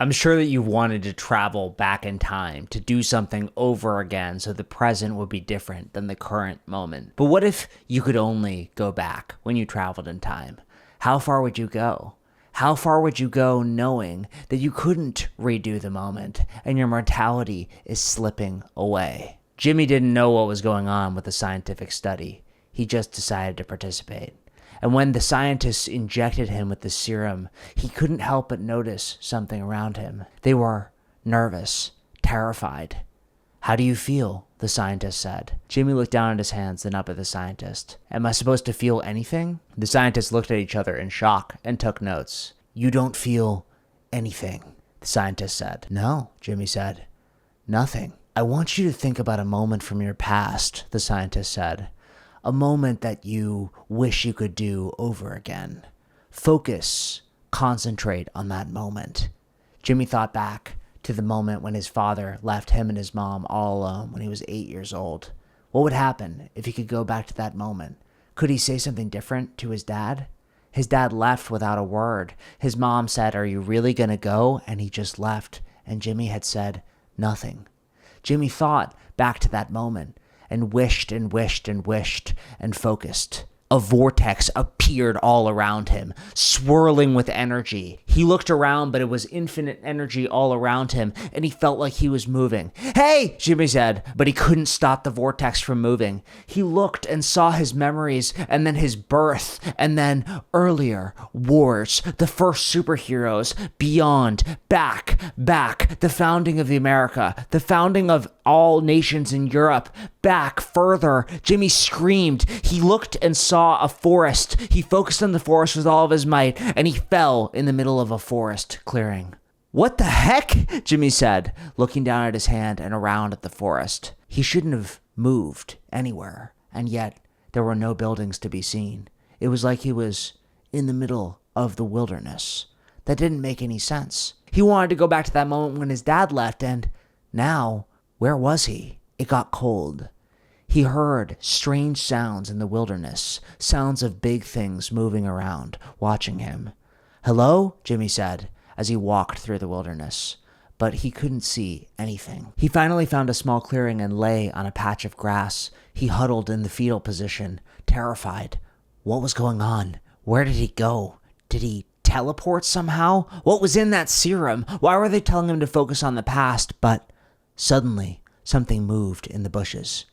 I'm sure that you wanted to travel back in time to do something over again so the present would be different than the current moment. But what if you could only go back when you traveled in time? How far would you go? How far would you go knowing that you couldn't redo the moment and your mortality is slipping away? Jimmy didn't know what was going on with the scientific study. He just decided to participate. And when the scientists injected him with the serum, he couldn't help but notice something around him. They were nervous, terrified. "How do you feel?" the scientist said. Jimmy looked down at his hands, then up at the scientist. "Am I supposed to feel anything?" The scientists looked at each other in shock and took notes. "You don't feel anything," the scientist said. "No," Jimmy said. "Nothing." "I want you to think about a moment from your past," the scientist said. "A moment that you wish you could do over again. Focus, concentrate on that moment." Jimmy thought back to the moment when his father left him and his mom all alone when he was 8 years old. What would happen if he could go back to that moment? Could he say something different to his dad? His dad left without a word. His mom said, "Are you really gonna go?" And he just left. And Jimmy had said nothing. Jimmy thought back to that moment and wished and wished and wished and focused. A vortex appeared all around him, swirling with energy. He looked around, but it was infinite energy all around him, and he felt like he was moving. "Hey!" Jimmy said, but he couldn't stop the vortex from moving. He looked and saw his memories, and then his birth, and then earlier, wars, the first superheroes, beyond, back, the founding of America, the founding of all nations in Europe, back, further. Jimmy screamed. He looked and saw a forest. He focused on the forest with all of his might, and he fell in the middle of a forest clearing. "What the heck?" Jimmy said, looking down at his hand and around at the forest. He shouldn't have moved anywhere, and yet there were no buildings to be seen. It was like he was in the middle of the wilderness. That didn't make any sense. He wanted to go back to that moment when his dad left, and now, where was he? It got cold. He heard strange sounds in the wilderness, sounds of big things moving around, watching him. "Hello?" Jimmy said as he walked through the wilderness, but he couldn't see anything. He finally found a small clearing and lay on a patch of grass. He huddled in the fetal position, terrified. What was going on? Where did he go? Did he teleport somehow? What was in that serum? Why were they telling him to focus on the past? But suddenly, something moved in the bushes.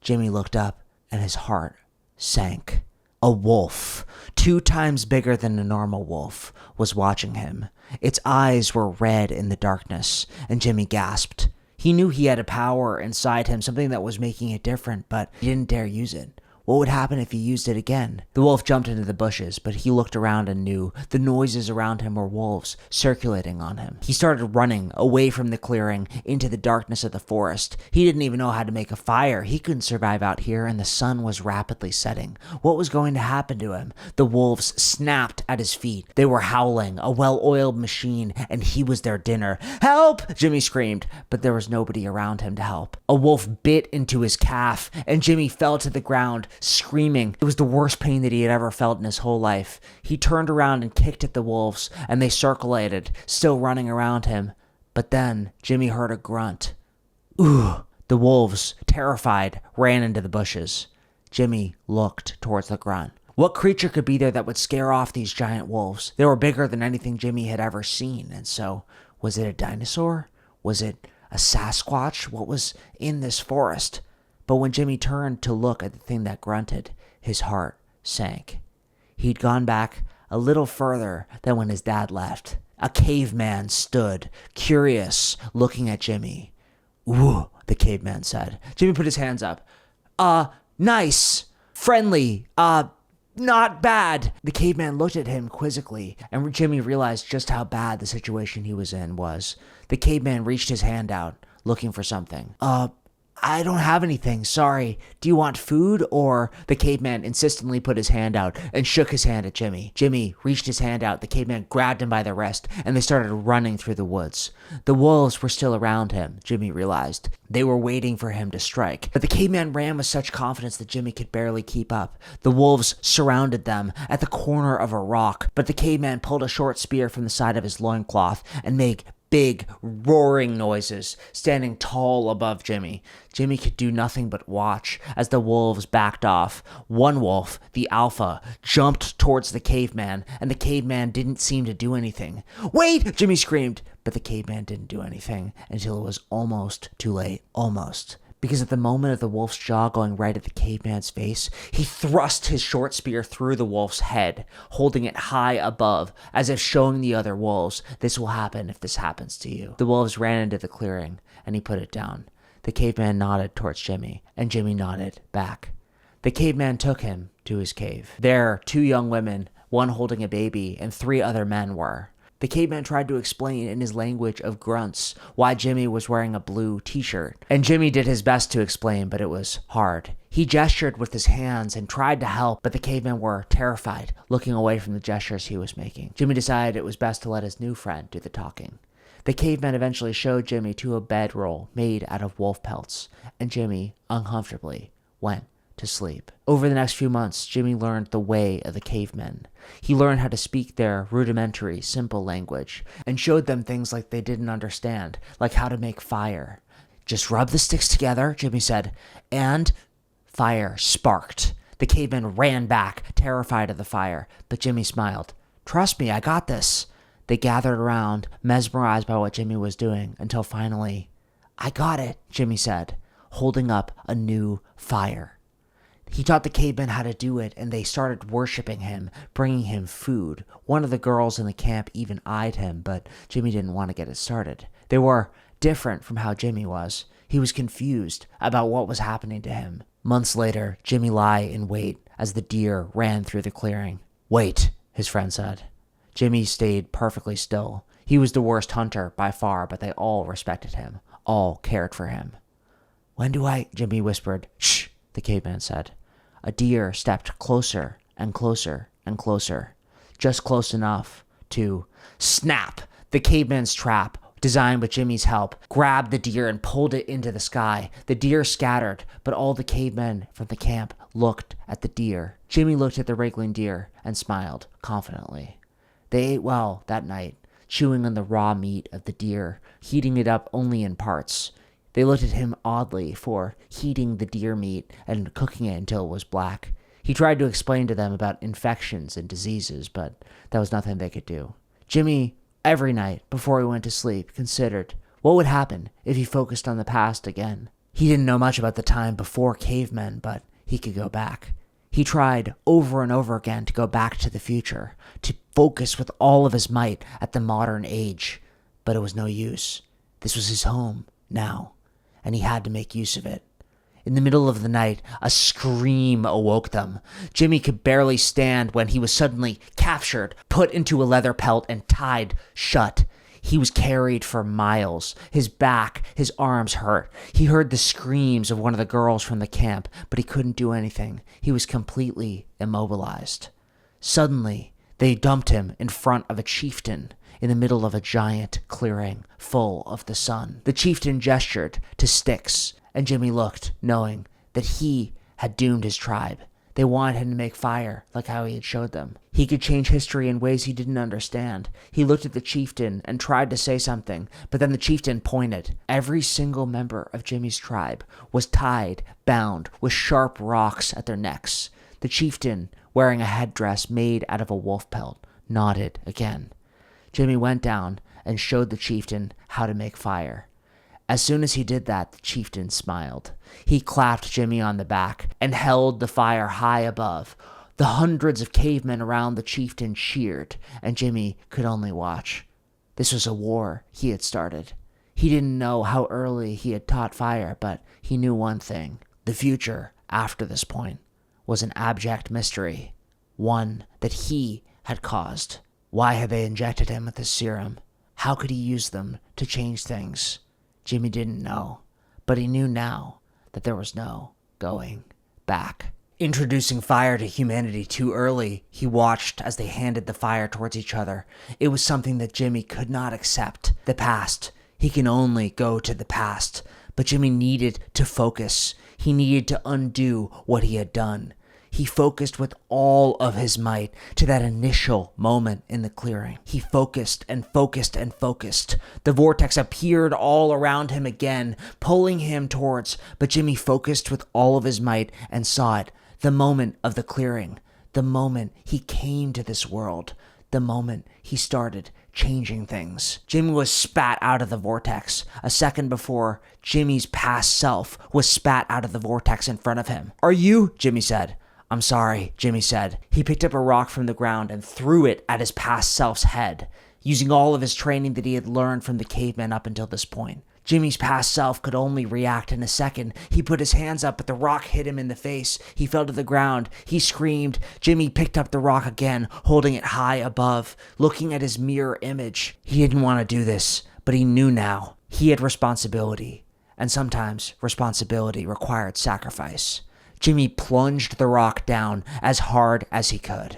Jimmy looked up, and his heart sank. A wolf, 2 times bigger than a normal wolf, was watching him. Its eyes were red in the darkness, and Jimmy gasped. He knew he had a power inside him, something that was making it different, but he didn't dare use it. What would happen if he used it again? The wolf jumped into the bushes, but he looked around and knew the noises around him were wolves circulating on him. He started running away from the clearing into the darkness of the forest. He didn't even know how to make a fire. He couldn't survive out here, and the sun was rapidly setting. What was going to happen to him? The wolves snapped at his feet. They were howling, a well-oiled machine, and he was their dinner. "Help!" Jimmy screamed, but there was nobody around him to help. A wolf bit into his calf, and Jimmy fell to the ground, screaming. It was the worst pain that he had ever felt in his whole life. He turned around and kicked at the wolves, and they circulated, still running around him. But then Jimmy heard a grunt. "Ooh!" The wolves, terrified, ran into the bushes. Jimmy looked towards the grunt. What creature could be there that would scare off these giant wolves? They were bigger than anything Jimmy had ever seen, and so, was it a dinosaur? Was it a Sasquatch? What was in this forest? But when Jimmy turned to look at the thing that grunted, his heart sank. He'd gone back a little further than when his dad left. A caveman stood, curious, looking at Jimmy. "Ooh," the caveman said. Jimmy put his hands up. Nice. Friendly. Not bad." The caveman looked at him quizzically, and Jimmy realized just how bad the situation he was in was. The caveman reached his hand out, looking for something. "I don't have anything, sorry. Do you want food?" Or the caveman insistently put his hand out and shook his hand at Jimmy. Jimmy reached his hand out, the caveman grabbed him by the wrist, and they started running through the woods. The wolves were still around him, Jimmy realized. They were waiting for him to strike. But the caveman ran with such confidence that Jimmy could barely keep up. The wolves surrounded them at the corner of a rock, but the caveman pulled a short spear from the side of his loincloth and made big, roaring noises, standing tall above Jimmy. Jimmy could do nothing but watch as the wolves backed off. One wolf, the alpha, jumped towards the caveman, and the caveman didn't seem to do anything. "Wait!" Jimmy screamed, but the caveman didn't do anything until it was almost too late. Almost. Because at the moment of the wolf's jaw going right at the caveman's face, he thrust his short spear through the wolf's head, holding it high above, as if showing the other wolves, "This will happen if this happens to you." The wolves ran into the clearing, and he put it down. The caveman nodded towards Jimmy, and Jimmy nodded back. The caveman took him to his cave. There, 2 young women, one holding a baby, and 3 other men were. The caveman tried to explain in his language of grunts why Jimmy was wearing a blue t-shirt, and Jimmy did his best to explain, but it was hard. He gestured with his hands and tried to help, but the cavemen were terrified, looking away from the gestures he was making. Jimmy decided it was best to let his new friend do the talking. The caveman eventually showed Jimmy to a bedroll made out of wolf pelts, and Jimmy, uncomfortably, went to sleep. Over the next few months, Jimmy learned the way of the cavemen. He learned how to speak their rudimentary, simple language, and showed them things like they didn't understand, like how to make fire. "Just rub the sticks together," Jimmy said, and fire sparked. The cavemen ran back, terrified of the fire, but Jimmy smiled. "Trust me, I got this." They gathered around, mesmerized by what Jimmy was doing, until finally, "I got it," Jimmy said, holding up a new fire. He taught the cavemen how to do it, and they started worshiping him, bringing him food. One of the girls in the camp even eyed him, but Jimmy didn't want to get it started. They were different from how Jimmy was. He was confused about what was happening to him. Months later, Jimmy lay in wait as the deer ran through the clearing. "Wait," his friend said. Jimmy stayed perfectly still. He was the worst hunter by far, but they all respected him. All cared for him. "When do I?" Jimmy whispered. "Shh," the caveman said. A deer stepped closer and closer and closer, just close enough to snap. The caveman's trap, designed with Jimmy's help, grabbed the deer and pulled it into the sky. The deer scattered, but all the cavemen from the camp looked at the deer. Jimmy looked at the wriggling deer and smiled confidently. They ate well that night, chewing on the raw meat of the deer, heating it up only in parts. They looked at him oddly for heating the deer meat and cooking it until it was black. He tried to explain to them about infections and diseases, but that was nothing they could do. Jimmy, every night before he went to sleep, considered what would happen if he focused on the past again. He didn't know much about the time before cavemen, but he could go back. He tried over and over again to go back to the future, to focus with all of his might at the modern age, but it was no use. This was his home now, and he had to make use of it. In the middle of the night, a scream awoke them. Jimmy could barely stand when he was suddenly captured, put into a leather pelt, and tied shut. He was carried for miles. His back, his arms hurt. He heard the screams of one of the girls from the camp, but he couldn't do anything. He was completely immobilized. Suddenly, they dumped him in front of a chieftain in the middle of a giant clearing full of the sun. The chieftain gestured to sticks, and Jimmy looked, knowing that he had doomed his tribe. They wanted him to make fire, like how he had showed them. He could change history in ways he didn't understand. He looked at the chieftain and tried to say something, but then the chieftain pointed. Every single member of Jimmy's tribe was tied, bound, with sharp rocks at their necks. The chieftain, wearing a headdress made out of a wolf pelt, nodded again. Jimmy went down and showed the chieftain how to make fire. As soon as he did that, the chieftain smiled. He clapped Jimmy on the back and held the fire high above. The hundreds of cavemen around the chieftain cheered, and Jimmy could only watch. This was a war he had started. He didn't know how early he had taught fire, but he knew one thing. The future, after this point, was an abject mystery, one that he had caused. Why had they injected him with this serum? How could he use them to change things? Jimmy didn't know, but he knew now that there was no going back. Introducing fire to humanity too early, he watched as they handed the fire towards each other. It was something that Jimmy could not accept. The past. He can only go to the past. But Jimmy needed to focus. He needed to undo what he had done. He focused with all of his might to that initial moment in the clearing. He focused and focused and focused. The vortex appeared all around him again, pulling him towards, but Jimmy focused with all of his might and saw it. The moment of the clearing. The moment he came to this world. The moment he started changing things. Jimmy was spat out of the vortex. A second before, Jimmy's past self was spat out of the vortex in front of him. "Are you?" Jimmy said. "I'm sorry," Jimmy said. He picked up a rock from the ground and threw it at his past self's head, using all of his training that he had learned from the caveman up until this point. Jimmy's past self could only react in a second. He put his hands up, but the rock hit him in the face. He fell to the ground. He screamed. Jimmy picked up the rock again, holding it high above, looking at his mirror image. He didn't want to do this, but he knew now. He had responsibility, and sometimes responsibility required sacrifice. Jimmy plunged the rock down as hard as he could.